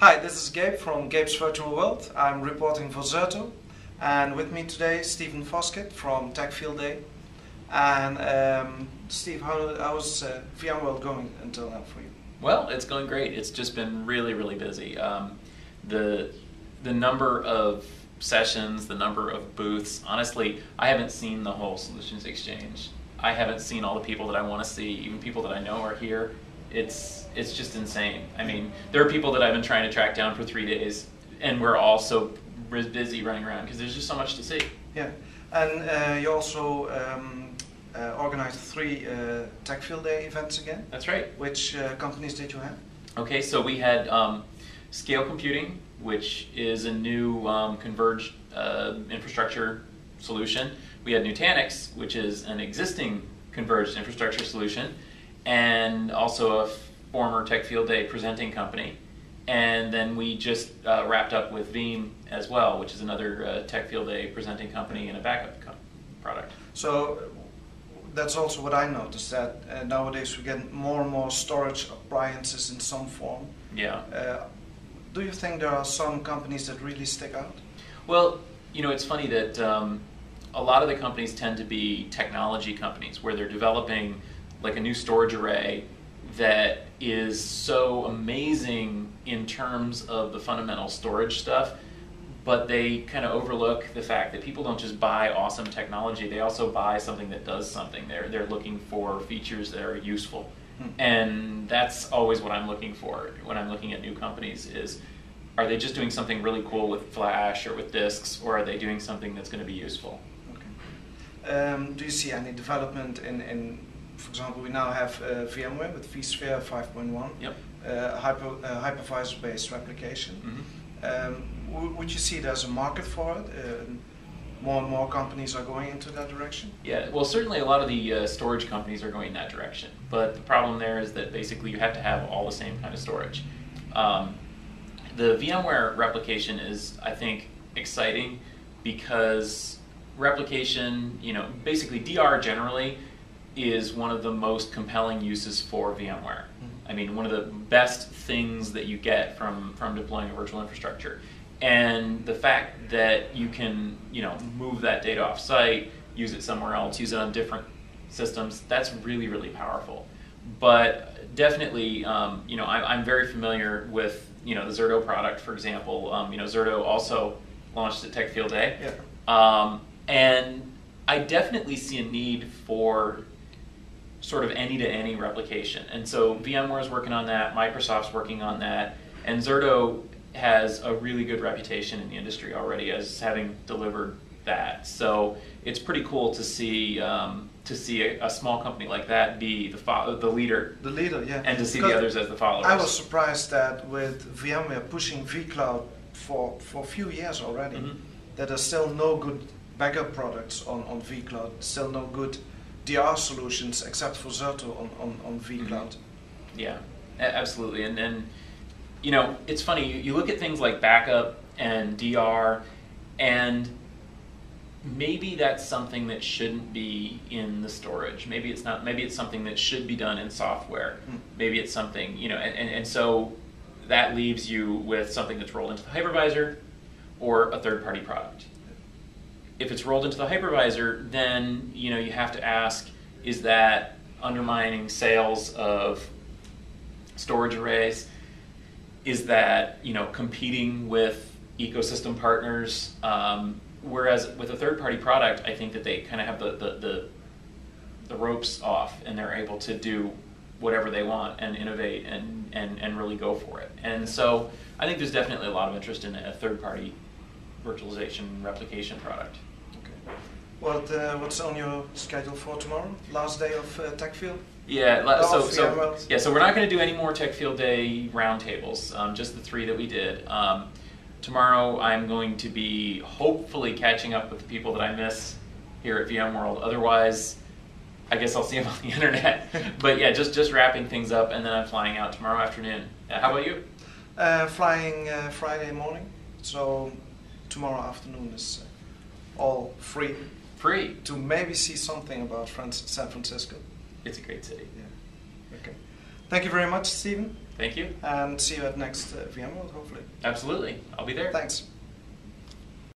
Hi, this is Gabe from Gabe's Virtual World. I'm reporting for Zerto, and with me today Stephen Foskett from Tech Field Day. And Steve, how's VMworld going until now for you? Well, it's going great. It's just been really busy. The number of sessions, the number of booths. Honestly, I haven't seen the whole Solutions Exchange. I haven't seen all the people that I want to see. Even people that I know are here. It's just insane. I mean, there are people that I've been trying to track down for 3 days, and we're all so busy running around because there's just so much to see. Yeah, and you also organized 3 Tech Field Day events again. That's right. Which companies did you have? Okay, so we had Scale Computing, which is a new converged infrastructure solution. We had Nutanix, which is an existing converged infrastructure solution, and also a former Tech Field Day presenting company. And then we just wrapped up with Veeam as well, which is another Tech Field Day presenting company and a backup product. So that's also what I noticed, that nowadays we get more and more storage appliances in some form. Yeah. Do you think there are some companies that really stick out? Well, you know, it's funny that a lot of the companies tend to be technology companies where they're developing like a new storage array that is so amazing in terms of the fundamental storage stuff, but they kind of overlook the fact that people don't just buy awesome technology, they also buy something that does something. They're looking for features that are useful. And that's always what I'm looking for when I'm looking at new companies is, are they just doing something really cool with flash or with disks, or are they doing something that's going to be useful? Okay. Do you see any development in for example, we now have VMware with vSphere 5.1, yep. Hypervisor-based replication. Mm-hmm. Would you see there's a market for it? More and more companies are going into that direction? Yeah, well, certainly a lot of the storage companies are going in that direction. But the problem there is that basically you have to have all the same kind of storage. The VMware replication is, I think, exciting because replication, you know, basically DR generally is one of the most compelling uses for VMware. Mm-hmm. I mean, one of the best things that you get from deploying a virtual infrastructure. And the fact that you can, you know, move that data off-site, use it somewhere else, use it on different systems, that's really powerful. But definitely, you know, I'm very familiar with, you know, the Zerto product, for example. You know, Zerto also launched at Tech Field Day. Yeah. And I definitely see a need for sort of any-to-any replication. And so VMware is working on that, Microsoft's working on that, and Zerto has a really good reputation in the industry already as having delivered that. So it's pretty cool to see a small company like that be the leader. The leader, yeah. And to see the others as the followers. I was surprised that with VMware pushing vCloud for a few years already, mm-hmm. that there's still no good backup products on vCloud, still no good DR solutions except for Zerto on vCloud. Mm-hmm. Yeah, absolutely. And you know, it's funny, you look at things like backup and DR, and maybe that's something that shouldn't be in the storage. Maybe it's not. Maybe it's something that should be done in software. Maybe it's something, you know, and so that leaves you with something that's rolled into the hypervisor or a third-party product. If it's rolled into the hypervisor, then, you know, you have to ask, is that undermining sales of storage arrays? Is that, you know, competing with ecosystem partners? Whereas with a third-party product, I think that they kind of have the ropes off, and they're able to do whatever they want and innovate and really go for it. And so I think there's definitely a lot of interest in a third-party virtualization replication product. Okay. What's on your schedule for tomorrow? Last day of Tech Field? Yeah, so we're not going to do any more Tech Field Day roundtables, just the 3 that we did. Tomorrow I'm going to be hopefully catching up with the people that I miss here at VMworld. Otherwise, I guess I'll see them on the internet. But yeah, just wrapping things up, and then I'm flying out tomorrow afternoon. How about you? Flying Friday morning, so tomorrow afternoon is all free. Free? To maybe see something about San Francisco. It's a great city. Yeah. Okay. Thank you very much, Stephen. Thank you. And see you at next VMworld, hopefully. Absolutely. I'll be there. Thanks.